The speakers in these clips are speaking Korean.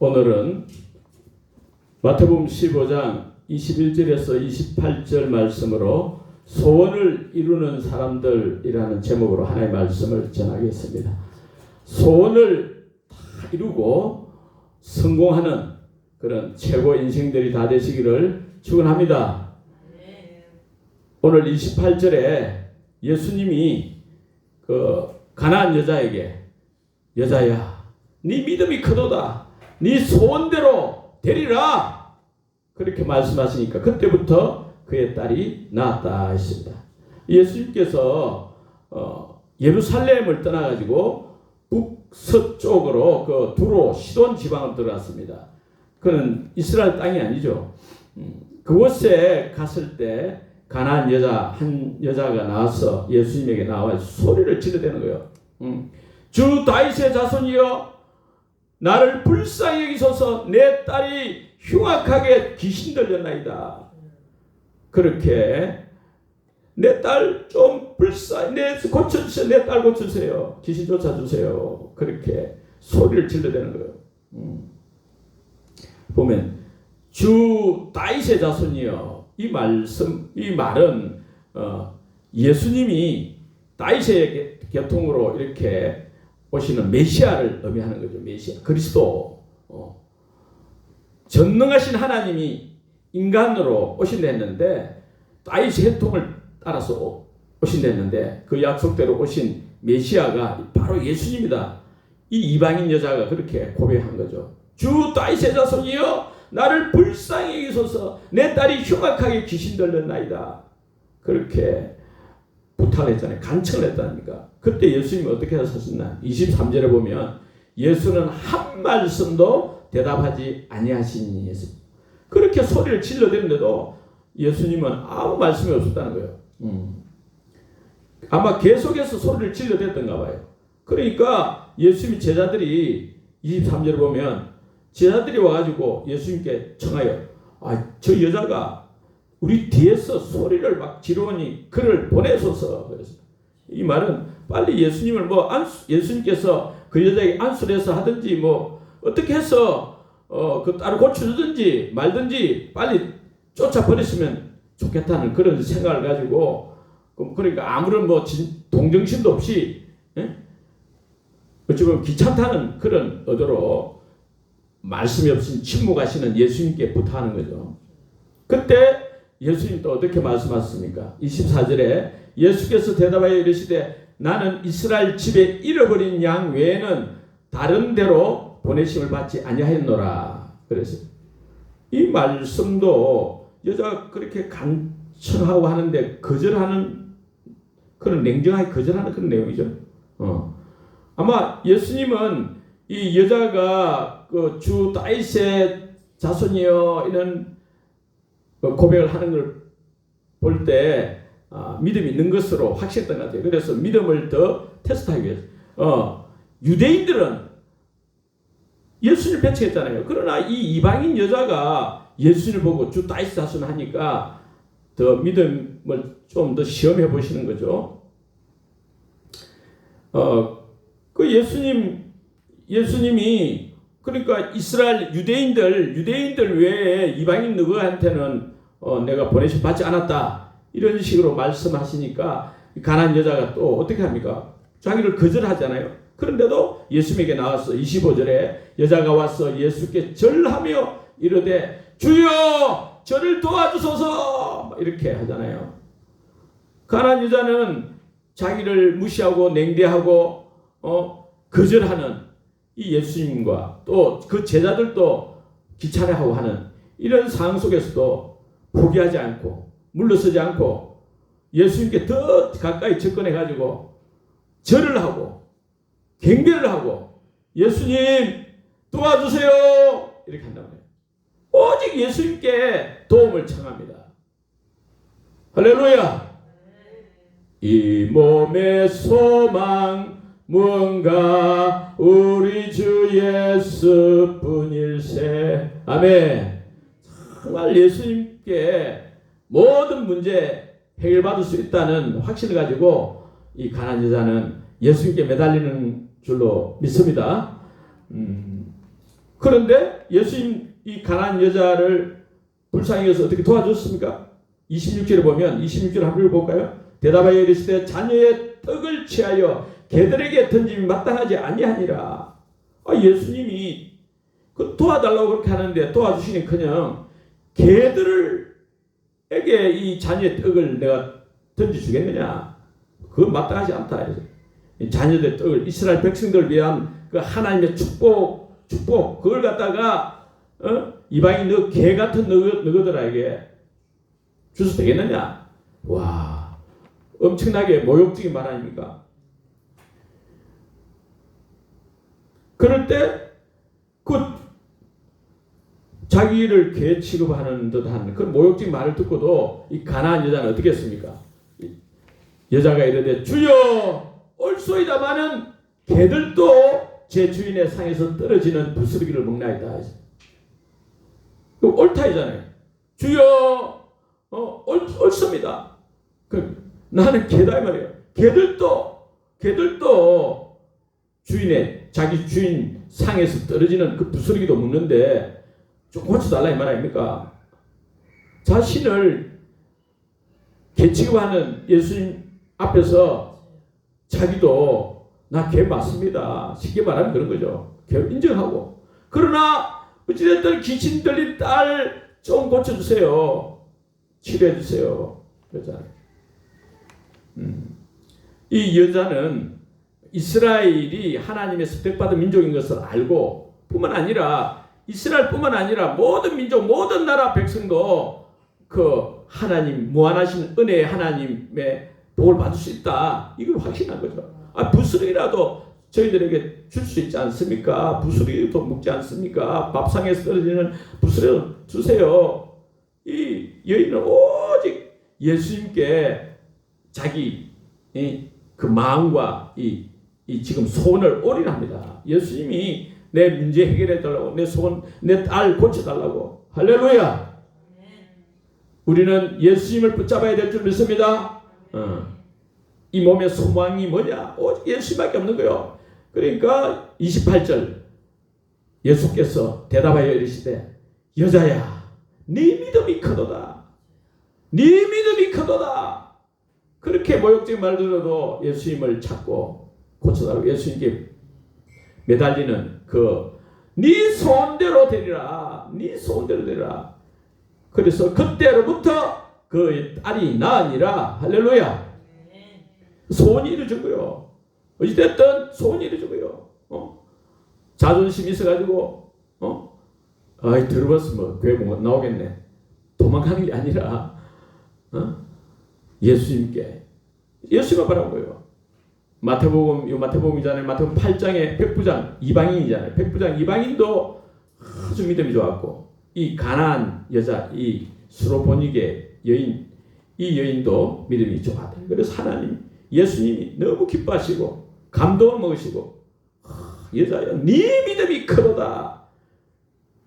오늘은 마태복음 15장 21절에서 28절 말씀으로 소원을 이루는 사람들이라는 제목으로 하나의 말씀을 전하겠습니다. 소원을 다 이루고 성공하는 그런 최고 인생들이 다 되시기를 축원합니다. 오늘 28절에 예수님이 그 가나안 여자에게 여자야, 네 믿음이 크도다. 네 소원대로 되리라. 그렇게 말씀하시니까 그때부터 그의 딸이 낳았다 했습니다. 예수님께서 예루살렘을 떠나가지고 북서쪽으로 그 두로 시돈 지방으로 들어갔습니다. 그는 이스라엘 땅이 아니죠. 그곳에 갔을 때 가나안 한 여자가 나와서 예수님에게 나와 소리를 지르대는 거예요. 주 다윗의 자손이여, 나를 불쌍히 여기소서. 내 딸이 흉악하게 귀신 들렸나이다. 그렇게 내 딸 좀 불쌍히 고쳐주세요. 내 딸 고쳐주세요. 귀신 쫓아주세요. 그렇게 소리를 질러대는 거예요. 보면 주 다윗의 자손이여, 이 말은 예수님이 다윗의 계통으로 이렇게 오시는 메시아를 의미하는 거죠. 메시아, 그리스도. 전능하신 하나님이 인간으로 오신다 했는데, 다윗의 혈통을 따라서 오신다 했는데, 그 약속대로 오신 메시아가 바로 예수님이다. 이 이방인 여자가 그렇게 고백한 거죠. 주 다윗의 자손이여, 나를 불쌍히 여기소서. 내 딸이 흉악하게 귀신 들렸나이다. 그렇게 부탁을 했잖아요. 간청을 했다니까. 그때 예수님이 어떻게 하셨나? 23절에 보면 예수는 한 말씀도 대답하지 아니하시니 했습니다. 그렇게 소리를 질러대는데도 예수님은 아무 말씀이 없었다는 거예요. 아마 계속해서 소리를 질러댔던가 봐요. 그러니까 예수님 제자들이 23절에 보면 제자들이 와가지고 예수님께 청하여, 저 여자가 우리 뒤에서 소리를 막 지르니 그를 보내소서. 그래서 이 말은 빨리 예수님을 예수님께서 그 여자에게 안수를 해서 하든지 어떻게 해서 그 딸을 고쳐주든지 말든지 빨리 쫓아버렸으면 좋겠다는 그런 생각을 가지고, 그러니까 아무런 동정심도 없이, 어찌 보면 귀찮다는 그런 의도로 말씀이 없인 침묵하시는 예수님께 부탁하는 거죠. 그때 예수님 또 어떻게 말씀하셨습니까? 24절에 예수께서 대답하여 이르시되, 나는 이스라엘 집에 잃어버린 양 외에는 다른 데로 보내심을 받지 아니하였노라. 그래서 이 말씀도 여자가 그렇게 간청하고 하는데 거절하는, 그런 냉정하게 거절하는 그런 내용이죠. 아마 예수님은 이 여자가 그 주 다윗의 자손이여 이런 고백을 하는 걸 볼 때 믿음이 있는 것으로 확신했던 것 같아요. 그래서 믿음을 더 테스트하기 위해서 유대인들은 예수님을 배척했잖아요. 그러나 이 이방인 여자가 예수님을 보고 주 다윗 자손 하니까 더 믿음을 좀 더 시험해 보시는 거죠. 그 예수님이 그러니까 이스라엘 유대인들 외에 이방인 누구한테는 내가 보내심 받지 않았다. 이런 식으로 말씀하시니까 가난한 여자가 또 어떻게 합니까? 자기를 거절하잖아요. 그런데도 예수님에게 나와서 25절에 여자가 와서 예수께 절하며 이르되 주여 저를 도와주소서 이렇게 하잖아요. 가난한 여자는 자기를 무시하고 냉대하고 거절하는 이 예수님과 또 그 제자들도 귀찮아하고 하는 이런 상황 속에서도 포기하지 않고 물러서지 않고 예수님께 더 가까이 접근해 가지고 절을 하고 경배를 하고 예수님 도와주세요 이렇게 한단 말이에요. 오직 예수님께 도움을 청합니다. 할렐루야. 이 몸의 소망 무언가 우리 주 예수뿐일세. 아멘. 정말 예수님께 모든 문제 해결받을 수 있다는 확신을 가지고 이 가난한 여자는 예수님께 매달리는 줄로 믿습니다. 그런데 예수님 이 가난한 여자를 불쌍히 여겨서 어떻게 도와줬습니까? 26절에 보면 26절 한번 볼까요? 대답하여 이르시되 자녀의 떡을 취하여 개들에게 던짐이 마땅하지 아니하니라. 예수님이 그 도와달라고 그렇게 하는데 도와주시니커녕 개들에게 이 자녀의 떡을 내가 던져주겠느냐? 그건 마땅하지 않다. 이 자녀들의 떡을 이스라엘 백성들을 위한 그 하나님의 축복 그걸 갖다가 이방인 개 같은 너희들에게 주서 되겠느냐? 와, 엄청나게 모욕적인 말 아닙니까? 그럴 때 그 자기를 개 취급하는 듯한 그 모욕적인 말을 듣고도 이 가난한 여자는 어떻게 했습니까? 여자가 이르되 주여 옳소이다마는 개들도 제 주인의 상에서 떨어지는 부스러기를 먹나이다. 옳다이잖아요. 주여 옳습니다. 나는 개다 이 말이에요. 개들도 자기 주인 상에서 떨어지는 그 부스러기도 먹는데 좀 고쳐달라 이 말 아닙니까? 자신을 개 취급하는 예수님 앞에서 자기도 나 개 맞습니다. 쉽게 말하면 그런 거죠. 개 인정하고. 그러나 어찌됐든 귀신 들린 딸 좀 고쳐주세요. 치료해주세요. 그러잖아요. 이 여자는 이스라엘이 하나님의 선택받은 민족인 것을 알고 뿐만 아니라 이스라엘뿐만 아니라 모든 민족 모든 나라 백성도 그 하나님 무한하신 은혜의 하나님의 복을 받을 수 있다. 이걸 확신한 거죠. 부스러기라도 저희들에게 줄 수 있지 않습니까? 부스러기도 먹지 않습니까? 밥상에서 떨어지는 부스러기 주세요. 이 여인은 오직 예수님께 자기 그 마음과 이 지금 소원을 올인합니다. 예수님이 내 문제 해결해 달라고, 내 소원, 내 딸 고쳐 달라고. 할렐루야. 우리는 예수님을 붙잡아야 될 줄 믿습니다. 이 몸의 소망이 뭐냐? 오직 예수님밖에 없는 거예요. 그러니까 28절 예수께서 대답하여 이르시되 여자야 네 믿음이 크도다. 네 믿음이 크도다. 그렇게 모욕적인 말 들어도 예수님을 찾고 고쳐달라고 예수님께 매달리는 네 소원대로 되리라. 네 소원대로 되리라. 그래서 그때로부터 그 딸이 나으니라. 할렐루야. 소원이 이루어진 거요. 어찌됐든 소원이 이루어진 거요. 자존심 있어가지고 들어봤으면 교회 못 나오겠네. 도망가는 게 아니라 예수님께 예수님을 바라본 거예요. 마태복음이잖아요. 마태복음 8장에 백부장 이방인이잖아요. 백부장 이방인도 아주 믿음이 좋았고 이 가난한 여자 이 수로보니게 여인 이 여인도 믿음이 좋았다. 그래서 하나님 예수님이 너무 기뻐하시고 감동을 먹으시고 여자여 네 믿음이 크도다.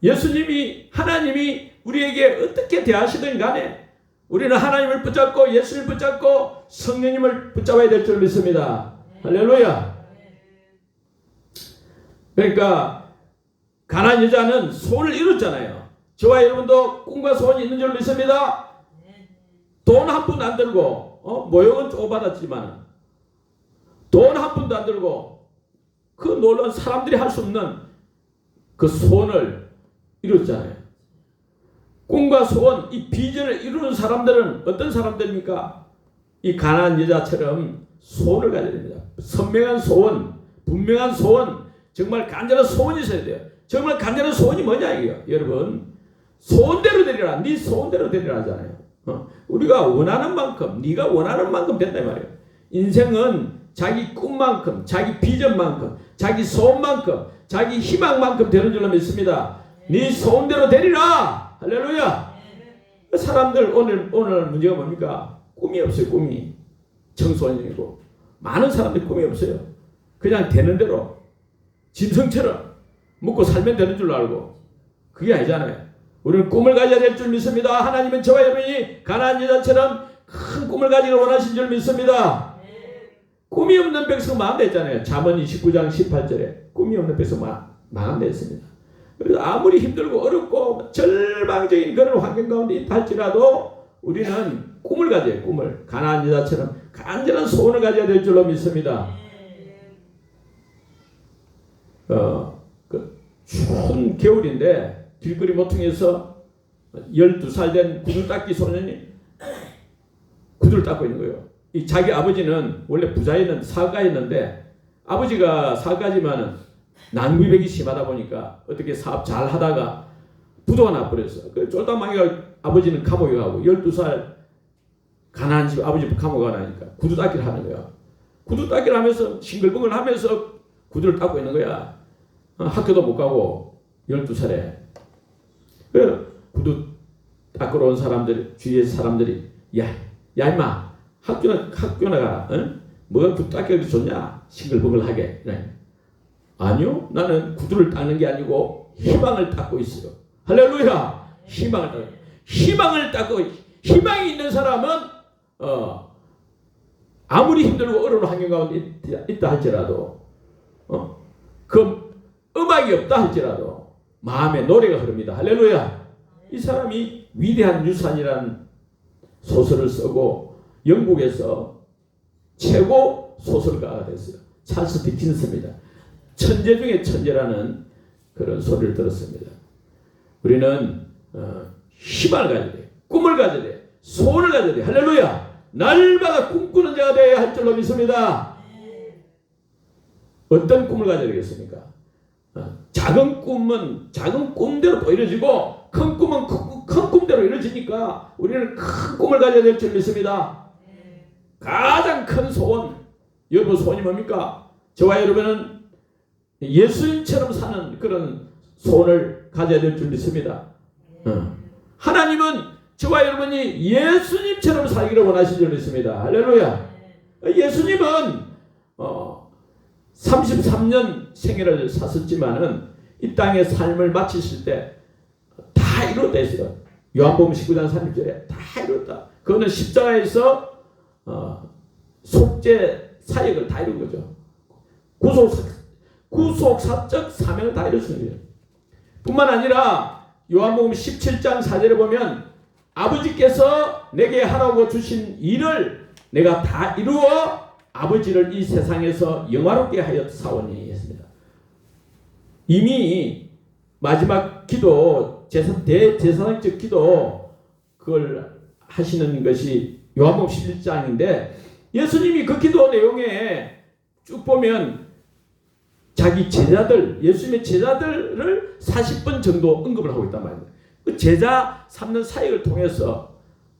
예수님이 하나님이 우리에게 어떻게 대하시든 간에 우리는 하나님을 붙잡고 예수님을 붙잡고 성령님을 붙잡아야 될 줄 믿습니다. 할렐루야. 그러니까 가난한 여자는 소원을 이뤘잖아요. 저와 여러분도 꿈과 소원이 있는 줄 믿습니다. 돈 한 푼도 안 들고 모욕은 조금 받았지만 돈 한 푼도 안 들고 그 놀라운 사람들이 할 수 없는 그 소원을 이뤘잖아요. 꿈과 소원, 이 비전을 이루는 사람들은 어떤 사람들입니까? 이 가난한 여자처럼 소원을 가져야 됩니다. 선명한 소원, 분명한 소원, 정말 간절한 소원이 있어야 돼요. 정말 간절한 소원이 뭐냐 이게요. 여러분, 소원대로 되리라. 네 소원대로 되리라 하잖아요. 우리가 원하는 만큼, 네가 원하는 만큼 된다 이 말이에요. 인생은 자기 꿈만큼, 자기 비전만큼, 자기 소원만큼, 자기 희망만큼 되는 줄로 믿습니다. 네 소원대로 되리라. 할렐루야. 사람들 오늘 문제가 뭡니까? 꿈이 없어요. 꿈이. 청소년이고 많은 사람들이 꿈이 없어요. 그냥 되는 대로 짐승처럼 먹고 살면 되는 줄 알고 그게 아니잖아요. 우리는 꿈을 가져야 될 줄 믿습니다. 하나님은 저와 여러분이 가난한 여자처럼 큰 꿈을 가지기를 원하신 줄 믿습니다. 꿈이 없는 백성 망한다 했잖아요. 잠언 29장 18절에 꿈이 없는 백성 망한다 했습니다. 그래서 아무리 힘들고 어렵고 절망적인 그런 환경 가운데 있다 할지라도 우리는 꿈을 가져야 꿈을. 가나안 여자처럼 간절한 소원을 가져야 될 줄로 믿습니다. 추운 겨울인데 길거리 모퉁이에서 12살 된 구두 닦기 소년이 구두를 닦고 있는 거예요. 이 자기 아버지는 원래 부자였는데 사업가였는데 아버지가 사업가지만은 난구백이 심하다 보니까 어떻게 사업 잘 하다가 부도가 나버렸어. 그 쫄딱망이가 아버지는 감옥에 가고 12살 가난한 집 아버지 감옥에 가니까 구두 닦기를 하는 거야. 구두 닦기를 하면서 싱글벙글 하면서 구두를 닦고 있는 거야. 학교도 못 가고 12살에. 그 구두 닦으러 온 사람들 주위의 사람들이 야 임마 학교나 가라. 응? 뭐가 구두 닦기 좋냐? 싱글벙글하게. 네. 아니요. 나는 구두를 닦는 게 아니고 희망을 닦고 있어요. 할렐루야. 희망을 닦고 희망이 있는 사람은 아무리 힘들고 어려운 환경 가운데 있다 할지라도 그 음악이 없다 할지라도 마음에 노래가 흐릅니다. 할렐루야. 이 사람이 위대한 유산이라는 소설을 쓰고 영국에서 최고 소설가가 됐어요. 찰스 디킨스입니다. 천재 중에 천재라는 그런 소리를 들었습니다. 우리는 희망을 가져야 돼. 꿈을 가져야 돼. 소원을 가져야 돼. 할렐루야. 날마다 꿈꾸는 자가 되어야 할 줄로 믿습니다. 어떤 꿈을 가져야 되겠습니까? 작은 꿈은 작은 꿈대로 또 이루어지고 큰 꿈은 큰 꿈대로 이루어지니까 우리는 큰 꿈을 가져야 될 줄 믿습니다. 가장 큰 소원, 여러분 소원이 뭡니까? 저와 여러분은 예수님처럼 사는 그런 소원을 가져야 될 줄 믿습니다. 하나님은 저와 여러분이 예수님처럼 살기를 원하시는 줄 믿습니다. 할렐루야. 예수님은 33년 생애를 사셨지만은 이 땅의 삶을 마치실 때 다 이뤘다 했어요. 요한복음 19장 31절에 다 이뤘다. 그거는 십자가에서 속죄 사역을 다 이룬 거죠. 구속사적 사명을 다 이뤘습니다. 뿐만 아니라 요한복음 17장 4절에 보면 아버지께서 내게 하라고 주신 일을 내가 다 이루어 아버지를 이 세상에서 영화롭게 하여 사오니 했습니다. 이미 마지막 기도 대제사장적 기도 그걸 하시는 것이 요한복음 11장인데 예수님이 그 기도 내용에 쭉 보면 자기 제자들, 예수님의 제자들을 40번 정도 언급을 하고 있단 말입니다. 그 제자 삼는 사역을 통해서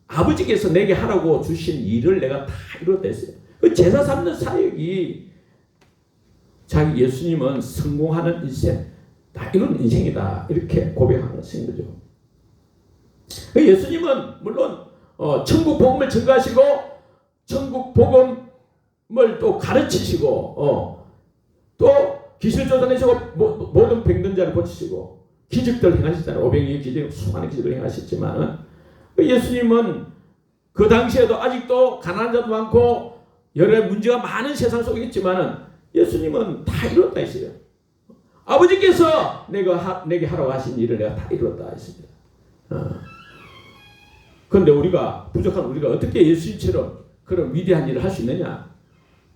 아버지께서 내게 하라고 주신 일을 내가 다 이뤘다 했어요. 그 제자 삼는 사역이 자기 예수님은 성공하는 인생, 다 이런 인생이다. 이렇게 고백하는 것인 거죠. 예수님은 물론 천국 복음을 전가하시고 천국 복음을 또 가르치시고 또 귀신을 쫓아내시고 모든 병든 자를 고치시고 기적들 행하셨잖아요. 500여 기적, 수많은 기적을 행하셨지만 예수님은 그 당시에도 아직도 가난한 자도 많고 여러 문제가 많은 세상 속에 있지만 예수님은 다 이뤘다 했어요. 아버지께서 내게 하라고 하신 일을 내가 다 이뤘다 했습니다. 그런데 우리가 부족한 우리가 어떻게 예수님처럼 그런 위대한 일을 할 수 있느냐?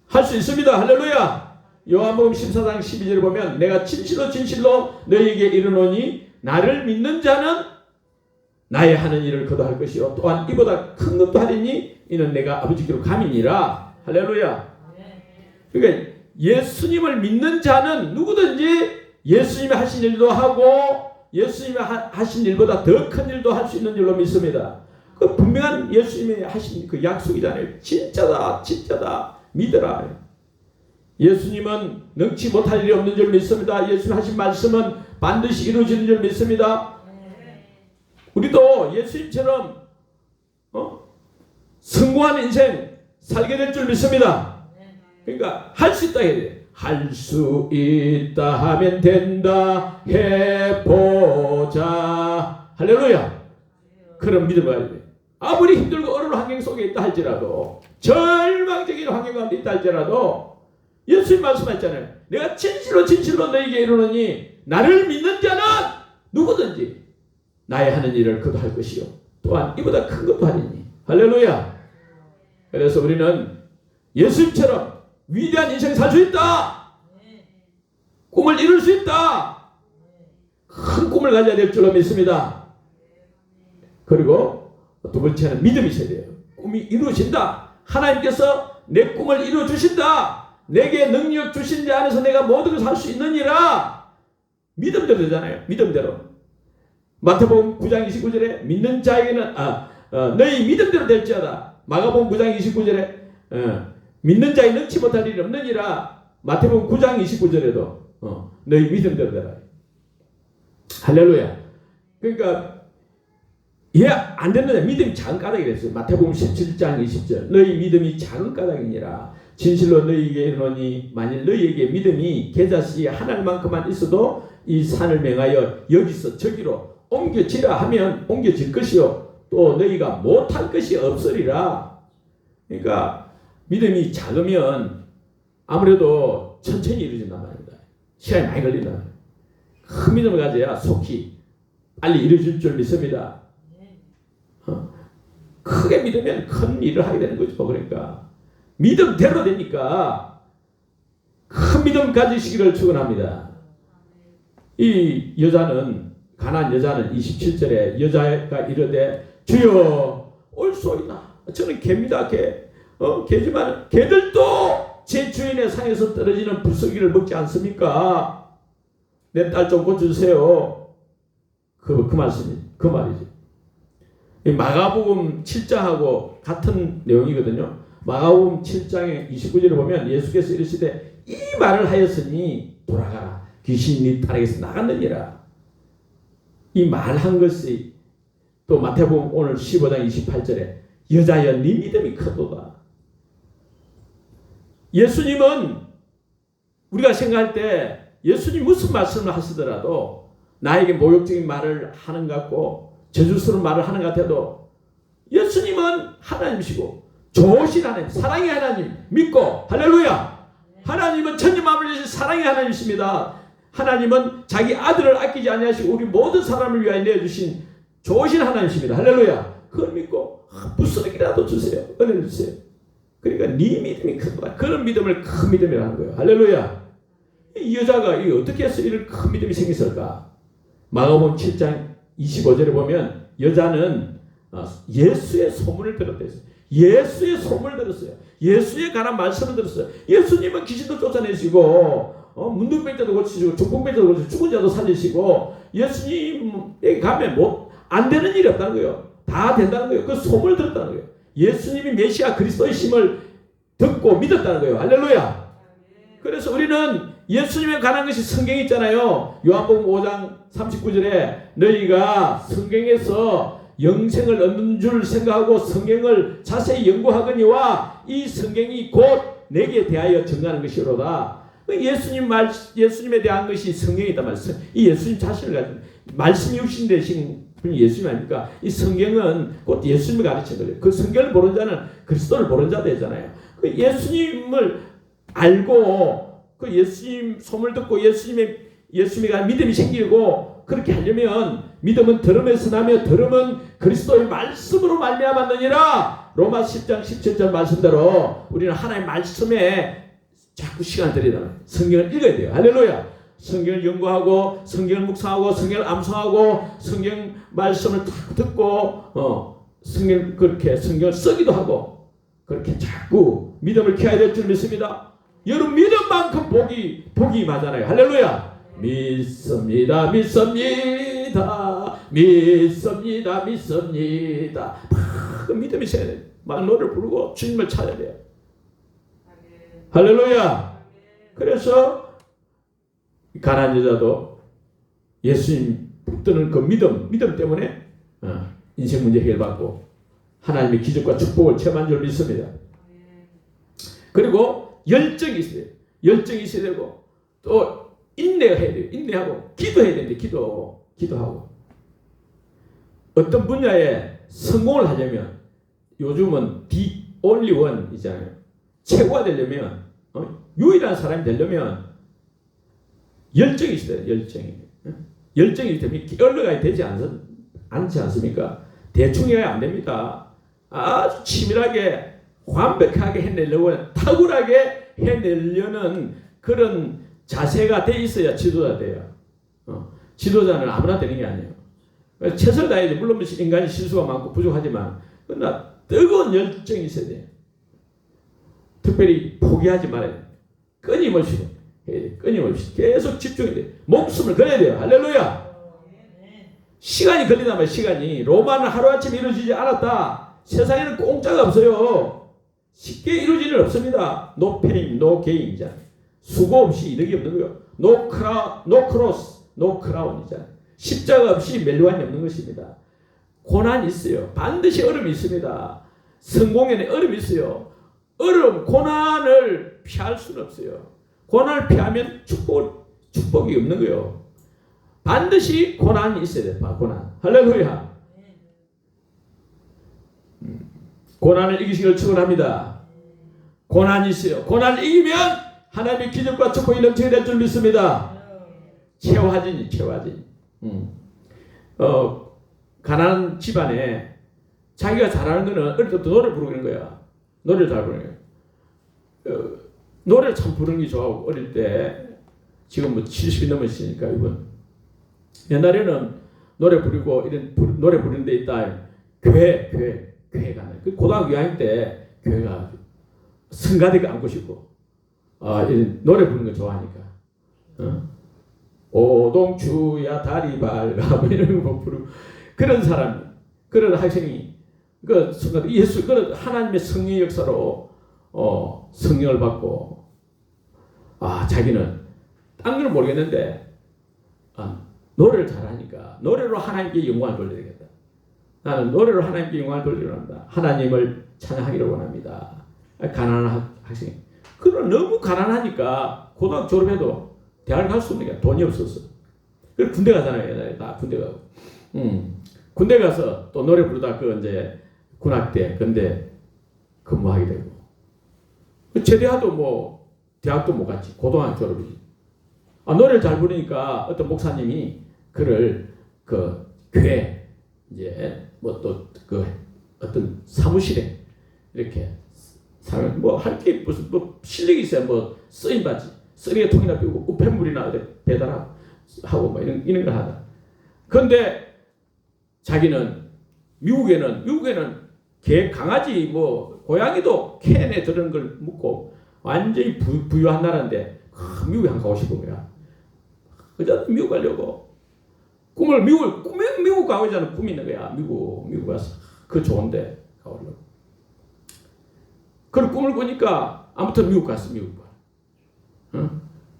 할 수 있습니다. 할렐루야. 요한복음 14장 12절에 보면 내가 진실로 진실로 너희에게 이르노니 나를 믿는 자는 나의 하는 일을 그도 할 것이요 또한 이보다 큰 것도 하리니 이는 내가 아버지께로 감이니라. 할렐루야. 그러니까 예수님을 믿는 자는 누구든지 예수님이 하신 일도 하고 예수님이 하신 일보다 더 큰 일도 할 수 있는 줄로 믿습니다. 그 분명한 예수님이 하신 그 약속이잖아요. 진짜다 믿어라. 예수님은 능치 못할 일이 없는 줄 믿습니다. 예수님 하신 말씀은 반드시 이루어지는 줄 믿습니다. 우리도 예수님처럼 성공한 인생 살게 될 줄 믿습니다. 그러니까 할 수 있다 해야 돼. 할 수 있다 하면 된다 해보자. 할렐루야. 그런 믿음을 가야 돼. 아무리 힘들고 어려운 환경 속에 있다 할지라도 절망적인 환경 가운데 있다 할지라도 예수님 말씀하셨잖아요. 내가 진실로 진실로 너에게 이르노니 나를 믿는 자는 누구든지 나의 하는 일을 그도 할 것이요 또한 이보다 큰 것도 하리니. 할렐루야. 그래서 우리는 예수님처럼 위대한 인생 살 수 있다. 꿈을 이룰 수 있다. 큰 꿈을 가져야 될 줄로 믿습니다. 그리고 두 번째는 믿음이 있어야 돼요. 꿈이 이루어진다. 하나님께서 내 꿈을 이루어 주신다. 내게 능력 주신 자 안에서 내가 모든 것을 할 수 있느니라. 믿음대로 되잖아요. 믿음대로. 마태복음 9장 29절에 믿는 자에게는 너희 믿음대로 될지어다. 마가복음 9장 29절에 믿는 자에 능치 못할 일이 없느니라. 마태복음 9장 29절에도 너희 믿음대로 되라. 할렐루야. 그러니까 안 됐느냐. 믿음이 작은 까닭이 됐어요. 마태복음 17장 20절 너희 믿음이 작은 까닭이니라. 진실로 너희에게 이르노니 만일 너희에게 믿음이 겨자씨 하나만큼만 있어도 이 산을 명하여 여기서 저기로 옮겨지라 하면 옮겨질 것이요 또 너희가 못할 것이 없으리라. 그러니까 믿음이 작으면 아무래도 천천히 이루어진단 말입니다. 시간이 많이 걸린다. 큰 믿음을 가져야 속히 빨리 이루어질 줄 믿습니다. 크게 믿으면 큰 일을 하게 되는 거죠. 그러니까 믿음대로 되니까 큰 믿음 가지시기를 축원합니다. 이 여자는 가나안 여자는 27절에 여자가 이르되 주여 올소이다. 저는 개입니다. 개지만 개들도 제 주인의 상에서 떨어지는 부스러기를 먹지 않습니까? 내 딸 좀 고쳐주세요. 그 말이지. 마가복음 7장하고 같은 내용이거든요. 마가복음 7장의 29절을 보면 예수께서 이르시되 이 말을 하였으니 돌아가라. 귀신이 네 딸에게서 나갔느니라. 이 말한 것이 또 마태복음 오늘 15장 28절에 여자여 네 믿음이 크도다. 예수님은 우리가 생각할 때 예수님 무슨 말씀을 하시더라도 나에게 모욕적인 말을 하는 것 같고 저주스러운 말을 하는 것 같아도 예수님은 하나님이시고 좋으신 하나님, 사랑의 하나님 믿고 할렐루야. 하나님은 천지만물을 주신 사랑의 하나님이십니다. 하나님은 자기 아들을 아끼지 아니하시고 우리 모든 사람을 위하여 내어주신 좋으신 하나님이십니다. 할렐루야. 그걸 믿고 부스러기라도 주세요. 은혜를 주세요. 그러니까 네 믿음이 크다. 그런 믿음을 큰 믿음이라는 거예요. 할렐루야. 이 여자가 어떻게 해서 이런 큰 믿음이 생겼을까? 마가복음 7장 25절에 보면 여자는 예수의 소문을 들었대요. 예수의 소문을 들었어요. 예수에 관한 말씀을 들었어요. 예수님은 귀신도 쫓아내시고 문둥병자도 고치시고 중풍병자도 고치시고 죽은 자도 살리시고 예수님에게 가면 안 되는 일이 없다는 거예요. 다 된다는 거예요. 그 소문을 들었다는 거예요. 예수님이 메시아 그리스도의 심을 듣고 믿었다는 거예요. 할렐루야. 그래서 우리는 예수님에 관한 것이 성경에 있잖아요. 요한복음 5장 39절에 너희가 성경에서 영생을 얻는 줄 생각하고 성경을 자세히 연구하거니와 이 성경이 곧 내게 대하여 증가하는 것이로다. 예수님에 대한 것이 성경에 있단 말이에요. 이 예수님 자신을 가진 말씀이 육신 되신 분이 예수님 아닙니까? 이 성경은 곧 예수님을 가르치는 거예요. 그 성경을 모르는 자는 그리스도를 모르는 자 되잖아요. 그 예수님을 알고 그 예수님 소문을 듣고 예수님에 관한 믿음이 생기고 그렇게 하려면 믿음은 들음에서 나며 들음은 그리스도의 말씀으로 말미암았느니라. 로마 10장 17절 말씀대로 우리는 하나님의 말씀에 자꾸 시간을 들이다. 성경을 읽어야 돼요. 할렐루야. 성경을 연구하고 성경을 묵상하고 성경을 암송하고 성경 말씀을 딱 듣고 성경을 쓰기도 하고 그렇게 자꾸 믿음을 키워야 될 줄 믿습니다. 여러분 믿음만큼 복이 맞잖아요. 할렐루야. 믿습니다. 그 믿음이 있어야 돼요. 막 노래를 부르고 주님을 찾아야 돼요. 할렐루야. 그래서 가난한 여자도 예수님 붙드는 그 믿음 때문에 인생 문제 해결받고 하나님의 기적과 축복을 체험한 줄 믿습니다. 그리고 열정이 있어야 돼요. 열정이 있어야 되고 또 인내해야 돼요. 인내하고 기도해야 되는데 기도하고 어떤 분야에 성공을 하려면 요즘은 the only one 이잖아요. 최고가 되려면 유일한 사람이 되려면 열정이 있어야 돼요. 열정이 되면 올라가야 되지 않지 않습니까? 대충 해야 안 됩니다. 아주 치밀하게 완벽하게 해내려고 탁월하게 해내려는 그런 자세가 돼 있어야 지도자 돼요. 지도자는 아무나 되는 게 아니에요. 최선을 다해야지. 물론 인간이 실수가 많고 부족하지만 그러나 뜨거운 열정이 있어야 돼요. 특별히 포기하지 말아야 돼요. 끊임없이 해야 돼요. 끊임없이 계속 집중해야 돼요. 목숨을 걸어야 돼요. 할렐루야. 시간이 걸리다면 시간이 로마는 하루아침에 이루어지지 않았다. 세상에는 공짜가 없어요. 쉽게 이루어질 일 없습니다. No pain, no gain. 수고 없이 이득이 없는 거예요. No cross, no crown이잖아요. 십자가 없이 멜로안이 없는 것입니다. 고난이 있어요. 반드시 어려움이 있습니다. 성공에는 어려움이 있어요. 어려움, 고난을 피할 수는 없어요. 고난을 피하면 축복이 없는 거예요. 반드시 고난이 있어야 돼요. 고난. 할렐루야. 고난을 이기시길 축원합니다. 고난이 있어요. 고난을 이기면 하나님의 기적과 축복이 넘치게 될 줄 믿습니다. 최화진이. 가난한 집안에 자기가 잘하는 거는 어릴 때부터 노래 부르는 거야. 노래를 잘 부르는 거야. 노래를 참 부르는 게 좋아하고 어릴 때 지금 뭐 70이 넘으시니까 이분 옛날에는 노래 부르고 이런 노래 부르는 데 있다. 교회가 그 고등학교 2학년 때 교회가 성가대가 앉고 싶고 이런 노래 부르는 거 좋아하니까 오동추야 다리 밝아 뭐 이런 거 부르고 그런 사람 그런 학생이 그 순간 예수 그 하나님의 성령의 역사로 성령을 받고 자기는 딴 건 모르겠는데 노래를 잘하니까 노래로 하나님께 영광을 돌려야겠다. 나는 노래로 하나님께 영광을 돌리려 합니다. 하나님을 찬양하기를 원합니다. 가난한 학생. 그러나 너무 가난하니까 고등학교 졸업해도 대학을 갈 수 없는 게 돈이 없었어. 그래서 군대 가잖아요. 옛날에 다 군대 가고. 군대 가서 또 노래 부르다 이제 군악대 근데 근무하게 되고. 제대하도 뭐 대학도 못 갔지. 고등학교 졸업이지. 노래를 잘 부르니까 어떤 목사님이 그를 교회 이제 뭐 또 어떤 사무실에 이렇게 사람 뭐 할 게 무슨 뭐 실력이 있어야 뭐 쓰임 받지. 쓰레기통이나 비우고 우편물이나 배달하고 뭐 이런 걸 하다. 그런데 자기는 미국에는 개 강아지 뭐 고양이도 캔에 들은 걸 묻고 완전히 부유한 나라인데 미국에 한 가고 싶은 거야. 그저 미국 가려고 미국 가고 있잖아. 꿈이 있는 거야. 미국 가서 그 좋은데 가려고. 그런 꿈을 꾸니까 아무튼 미국 갔어.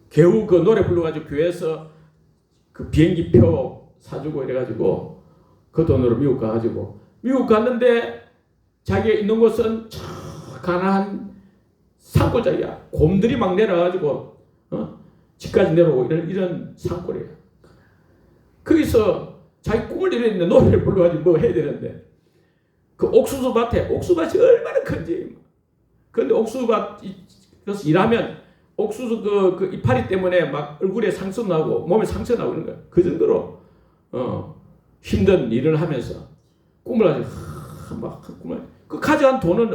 겨우 그 노래 불러가지고 교회에서 그 비행기표 사주고 이래가지고 그 돈으로 미국 가가지고 미국 갔는데 자기가 있는 곳은 저 가난한 산골짜기야. 곰들이 막 내려가지고 집까지 내려오고 이런 산골이야. 거기서 자기 꿈을 이루는데 노래를 불러가지고 뭐 해야 되는데 그 옥수수밭이 얼마나 큰지. 그런데 옥수수밭에서 일하면 옥수수 그 이파리 때문에 막 얼굴에 상처 나고 몸에 상처 나고 그런 거야. 그 정도로 힘든 일을 하면서 꿈을 가지고 막 꿈을 그 가져간 돈은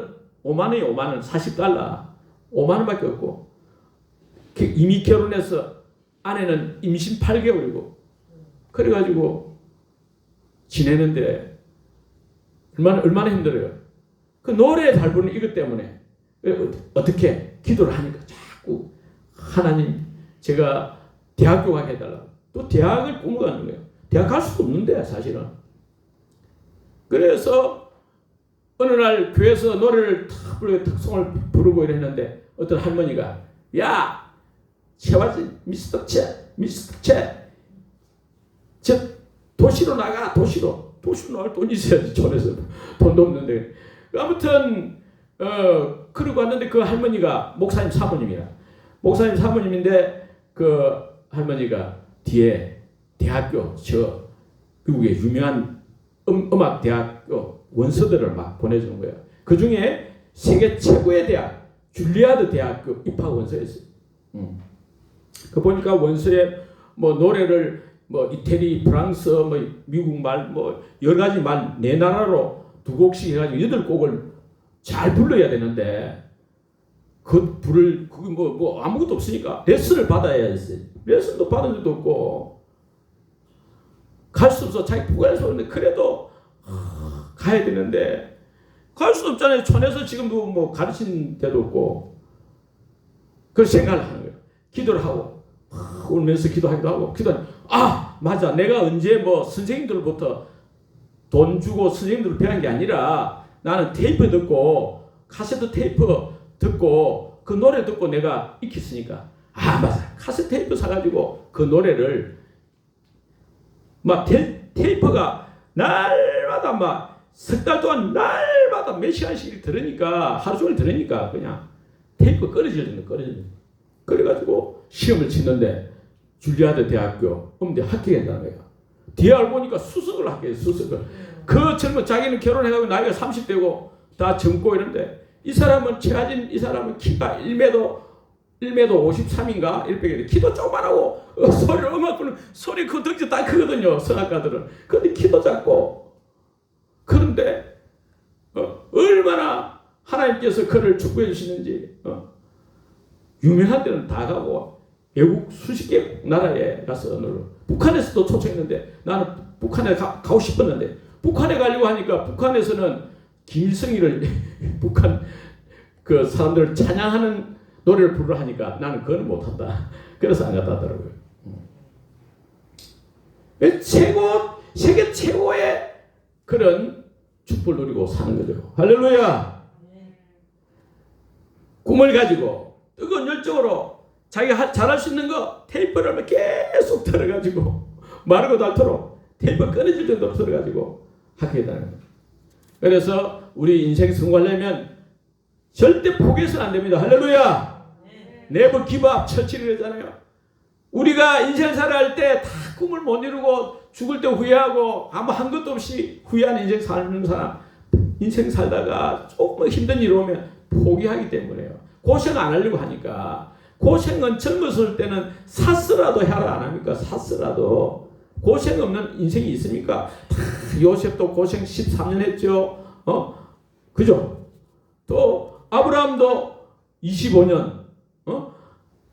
5만 원이에요. 5만 원. 40달러. 5만 원밖에 없고 이미 결혼해서 아내는 임신 8개월이고 그래가지고 지내는데 얼마나 힘들어요. 그 노래 잘 부르는 이것 때문에 어떻게 기도를 하니까 자꾸 하나님 제가 대학교 가게 해달라고. 또 대학을 꿈꿔가는 거예요. 대학 갈 수도 없는데 사실은. 그래서 어느 날 교회에서 노래를 탁 부르고 특송을 부르고 이랬는데 어떤 할머니가 야 최화진 미스터 채 저 도시로 나가. 도시로 나갈 돈이 있어야지. 촌에서 돈도 없는데. 아무튼 그러고 왔는데 그 할머니가 목사님 사모님인데 그 할머니가 뒤에 대학교 저 미국의 유명한 음악 대학교 원서들을 막 보내주는 거예요. 그 중에 세계 최고의 대학 줄리아드 대학교 입학 원서였어요. 그 보니까 원서에 뭐 노래를 뭐 이태리, 프랑스, 뭐 미국 말, 뭐 여러 가지 말 네 나라로 두 곡씩 해가지고 8곡을 잘 불러야 되는데 그 불을 그게 뭐 아무것도 없으니까 레슨을 받아야 했어요. 레슨도 받은 적도 없고 갈 수 없어. 자기 부가에서 오는데 그래도 가야 되는데 갈 수 없잖아요. 촌에서 지금도 뭐 가르친 데도 없고 그래서 생각을 하는 거예요. 기도를 하고 울면서 기도하기도 하고 맞아, 내가 언제 뭐 선생님들부터 돈 주고 선생님들을 배운 게 아니라 나는 테이프 듣고 카세트 테이프 듣고 그 노래 듣고 내가 익혔으니까 맞아, 카세트 테이프 사가지고 그 노래를 막 테이프가 날마다 막 석 달 동안 날마다 몇 시간씩 들으니까 하루 종일 들으니까 그냥 테이프 끊어지는 그래가지고 시험을 치는데 줄리아드 대학교 음대 합격했다는 거예요. 뒤에 알고 보니까 수석을 합격해. 그 젊은 자기는 결혼해가지고 나이가 30대고 다 젊고 이런데 이 사람은 최하진 이 사람은 키가 1m 53인가 100에 키도 조그만하고 소리를 음악부는 소리 그 덩치 딱 크거든요. 성악가들은. 근데 키도 작고 그런데 얼마나 하나님께서 그를 축복해 주시는지 유명한 데는 다 가고 외국 수십 개 나라에 가서 북한에서도 초청했는데 나는 북한에 가고 싶었는데 북한에 가려고 하니까 북한에서는 김일성이를 북한 그 사람들을 찬양하는 노래를 부르라 하니까 나는 그거는 못한다. 그래서 안 갔다 하더라고요. 세계 최고의 그런 축복을 누리고 사는 거죠. 할렐루야. 꿈을 가지고 뜨거운 열정으로 자기가 잘할 수 있는 거 테이프를 계속 들어가지고 마르고 닳도록 테이프 끊어질 정도로 들어가지고 하게 되는 거예요. 그래서 우리 인생 성공하려면 절대 포기해서는 안 됩니다. 할렐루야. 네버 기브업 처치를 하잖아요. 우리가 인생을 살아갈 때 다 꿈을 못 이루고 죽을 때 후회하고 아무 한 것도 없이 후회하는 인생 사는 사람 인생 살다가 조금 힘든 일 오면 포기하기 때문에요. 고생 안 하려고 하니까. 고생은 젊었을 때는 샀으라도 해라 안 합니까? 샀으라도. 고생 없는 인생이 있습니까? 요셉도 고생 13년 했죠. 그죠? 또 아브라함도 25년,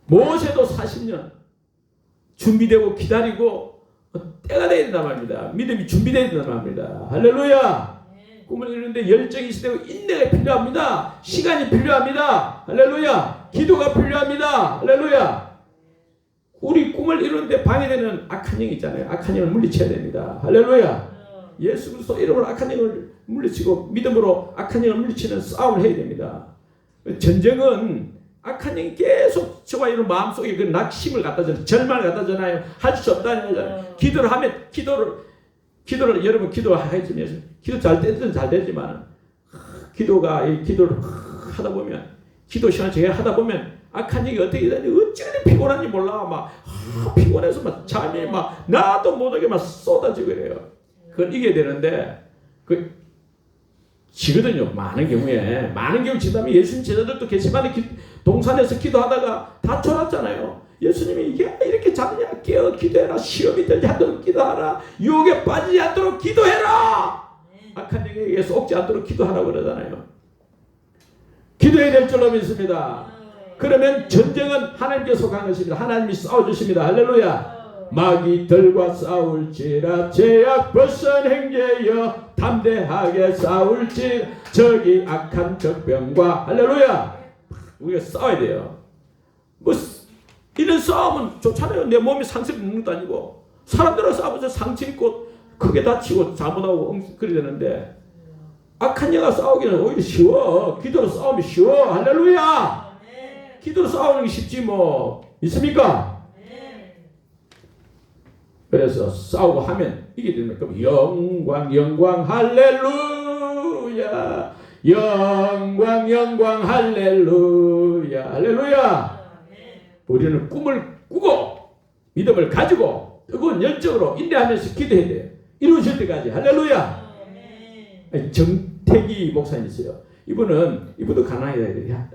모세도 40년 준비되고 기다리고 때가 돼야 된단 말입니다. 믿음이 준비되어야 된단 말입니다. 할렐루야. 꿈을 이루는데 열정이 있어야 되고 인내가 필요합니다. 시간이 필요합니다. 할렐루야. 기도가 필요합니다. 할렐루야. 우리 꿈을 이루는데 방해되는 악한 영이 있잖아요. 악한 영을 물리쳐야 됩니다. 할렐루야. 예수 그리스도 이름으로 악한 영을 물리치고 믿음으로 악한 영을 물리치는 싸움을 해야 됩니다. 전쟁은 악한 영이 계속 저와 이런 마음속에 그 낙심을 갖다 주잖아요. 절망을 갖다 주잖아요. 할 수 없다는 거잖아요. 기도를 하면 기도를 여러분 기도하시면 기도 잘 되든 잘 되지만 기도를 하다 보면 기도 시간 제가 하다 보면 악한 얘기 어떻게 되는지 어찌나 피곤한지 몰라. 막 피곤해서 막 잠이 막 나도 못하게 막 쏟아지고 이래요. 그걸 이겨야 되는데 지거든요. 많은 경우 지다음에 예수님 제자들도 게시마네 동산에서 기도하다가 다 졸았잖아요. 예수님이 이게 이렇게 자느냐 깨어 기도해라. 시험이 들지 않도록 기도하라. 유혹에 빠지지 않도록 기도해라. 악한 영에게 속지 않도록 기도하라고 그러잖아요. 기도해야 될 줄로 믿습니다. 그러면 전쟁은 하나님께 속한 것입니다. 하나님이 싸워주십니다. 할렐루야. 마귀들과 싸울지라 제약 벗은 행제여 담대하게 싸울지 저기 악한 적병과 할렐루야. 우리가 싸워야 돼요. 뭐 이런 싸움은 좋잖아요. 내 몸이 상처 입는 것도 아니고 사람들하고 싸우면서 상처 입고 크게 다치고 잘못하고 그래야 되는데 악한 영과 싸우기는 오히려 쉬워. 기도로 싸우면 쉬워. 할렐루야. 기도로 싸우는 게 쉽지 뭐 있습니까? 그래서 싸우고 하면 이게 되면 그럼 영광 할렐루야. 영광 할렐루야. 할렐루야. 우리는 꿈을 꾸고 믿음을 가지고 뜨거운 열정으로 인내하면서 기도해야 돼요. 이루어질 때까지. 할렐루야. 정태기 목사님 있어요. 이분도 가난해요.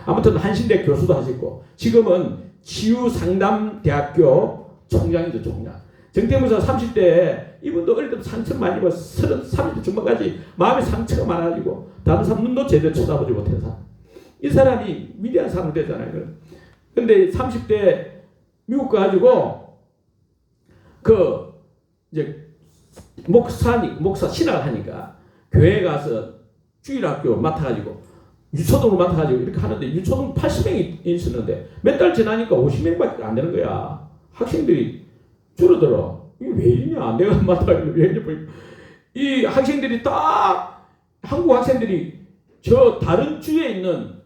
아무튼 한신대 교수도 하셨고 지금은 치유상담대학교 총장이죠, 총장. 정태무사 30대에 이분도 어릴 때부터 상처 많이 입어 30대 중반까지 마음에 상처가 많아가지고 다른 사람 눈도 제대로 쳐다보지 못한 사람. 이 사람이 위대한 사람 되잖아요. 근데 30대 미국 가가지고 이제 목사 신학을 하니까 교회 가서 주일학교 맡아가지고 유초동을 맡아가지고 이렇게 하는데 유초동 80명이 있었는데 몇 달 지나니까 50명밖에 안 되는 거야. 학생들이 줄어들어. 이게 왜 이러냐? 내가 맡아가지고 왜 이러냐? 이 학생들이 딱 한국 학생들이 저 다른 주에 있는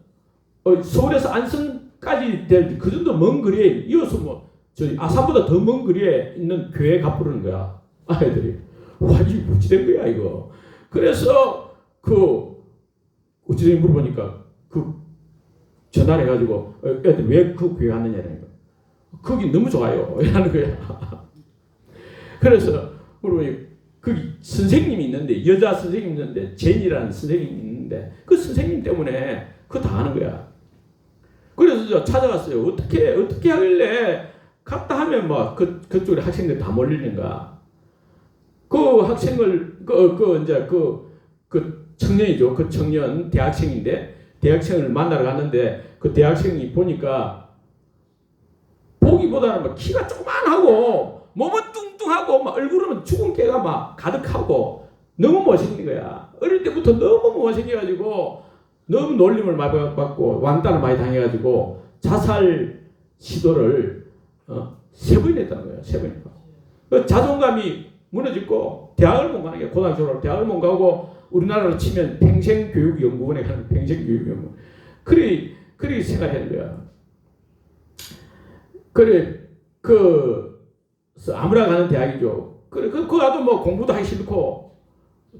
서울에서 안성까지 될 그 정도 먼 거리에 이어서 뭐 저희 아산보다 더 먼 거리에 있는 교회 가부르는 거야. 아이들이 와 이게 어찌된 거야 이거. 그래서 어찌된 물어보니까 전화를 해가지고 애들 왜 그 교회 왔느냐는 거야. 거기 너무 좋아요. 이러는 거야. 그래서 물어보니 거기 선생님이 있는데 여자 선생님이 있는데 제니라는 선생님이 있는데 그 선생님 때문에 그거 당하는 거야. 그래서 저 찾아갔어요. 어떻게 하길래 갔다 하면 뭐 그쪽에 학생들 다 몰리는가. 그 학생을 이제 그 청년이죠. 그 청년 대학생인데 대학생을 만나러 갔는데 그 대학생이 보니까 보기보다는 막 키가 조그만하고 몸은 뚱뚱하고 막 얼굴은 죽은 깨가 막 가득하고 너무 못생긴 거야. 어릴 때부터 너무 못생겨가지고 너무 놀림을 많이 받고 왕따를 많이 당해가지고 자살 시도를 3번 했다는 거예요. 3번. 그 자존감이 무너졌고 대학을 못 가는 게 고등학교로 대학을 못 가고 우리나라로 치면 평생교육연구원에 가는 평생교육연구원. 그래 생각하는 거야. 그래 아무나 가는 대학이죠. 그 가도 뭐 공부도 하기 싫고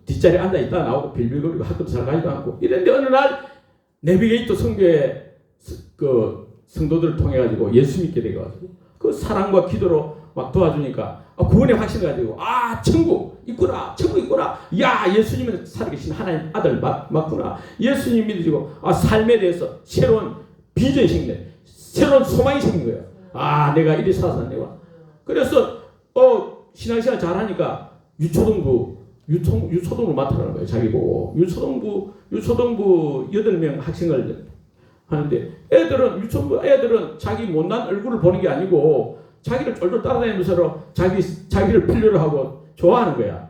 뒷자리에 앉아 있다 나오고 빌빌거리고 학교도 잘 가지도 않고 이런데 어느 날 내비게이터 성교회 성도들을 통해 가지고 예수 믿게 돼 가지고 그 사랑과 기도로 막 도와주니까 구원의 확신을 가지고 천국 있구나. 야 예수님은 살아계신 하나님 아들 맞구나. 예수님 믿으시고 삶에 대해서 새로운 비전이 생긴 새로운 소망이 생긴 거예요. 내가 이리 살아서 내가 그래서 신앙생활 잘하니까 유초동으로 맡아라는 거예요. 자기 보고 유초동부 8명 학생을 하는데 애들은 자기 못난 얼굴을 보는 게 아니고 자기를 쫄쫄 따라다니면서 자기를 필요로 하고 좋아하는 거야.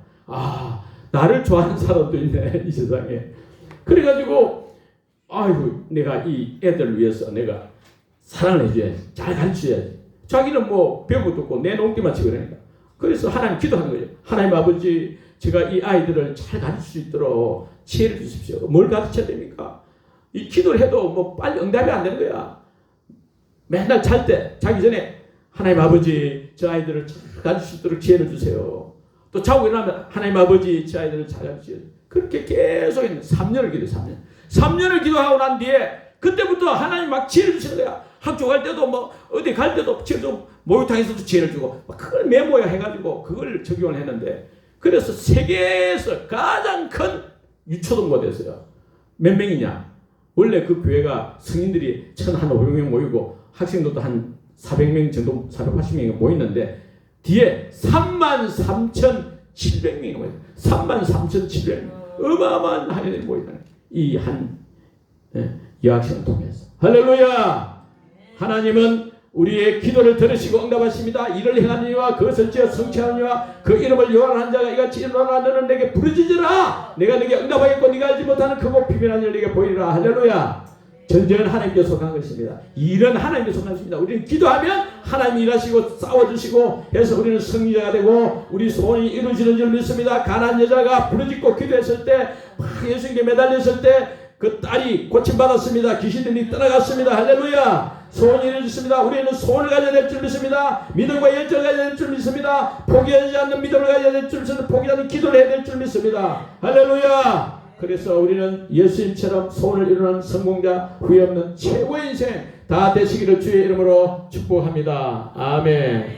나를 좋아하는 사람도 있네 이 세상에. 그래가지고 아이고 내가 이 애들을 위해서 내가 사랑을 해줘야지. 잘 가르쳐야지. 자기는 뭐 배우고도 없고 내놓기만 치고 그러니까. 그래서 하나님 기도하는 거예요. 하나님 아버지 제가 이 아이들을 잘 가르칠 수 있도록 지혜를 주십시오. 뭘 가르쳐야 됩니까? 이 기도를 해도 뭐 빨리 응답이 안 되는 거야. 맨날 잘 때 자기 전에 하나님 아버지 저 아이들을 잘 가르칠 수 있도록 지혜를 주세요. 또 자고 일어나면 하나님 아버지 저 아이들을 잘 가르치세요. 그렇게 계속 3년을 기도해. 3년을 기도하고 난 뒤에 그때부터 하나님 막 지혜를 주시는 거야. 학교 갈 때도 뭐 어디 갈 때도 목욕탕에서도 지혜를 주고 그걸 메모해 해가지고 그걸 적용을 했는데 그래서 세계에서 가장 큰 유초동부가 됐어요. 몇 명이냐? 원래 그 교회가 성인들이 1,500명 모이고 학생들도 한 400명 정도 480명이 모였는데 뒤에 33,700명이 모였어요. 33,700명 어마어마한 학생들이 모이다. 이 한 여학생을 통해서 할렐루야. 하나님은 우리의 기도를 들으시고 응답하십니다. 이를 행하니와 그것을 지어 성취하니와 그 이름을 요한한 자가 이같이 일어나 너는 내게 부르짖으라. 내가 내게 응답하겠고 네가 알지 못하는 크고 비밀한 일 내게 보이리라. 할렐루야. 전쟁은 하나님께 속한 것입니다. 일은 하나님께 속한 것입니다. 우리는 기도하면 하나님이 일하시고 싸워주시고 해서 우리는 승리자가 되고 우리 소원이 이루어지는 줄 믿습니다. 가난한 여자가 부르짖고 기도했을 때 예수님께 매달렸을 때 그 딸이 고침받았습니다. 귀신들이 떠나갔습니다. 할렐루야. 소원이 이루어졌습니다. 우리는 소원을 가져야 될 줄 믿습니다. 믿음과 열정을 가져야 될 줄 믿습니다. 포기하지 않는 믿음을 가져야 될 줄 믿습니다. 포기하지 않는 기도를 해야 될 줄 믿습니다. 할렐루야. 그래서 우리는 예수님처럼 소원을 이루는 성공자, 후회 없는 최고의 인생 다 되시기를 주의 이름으로 축복합니다. 아멘.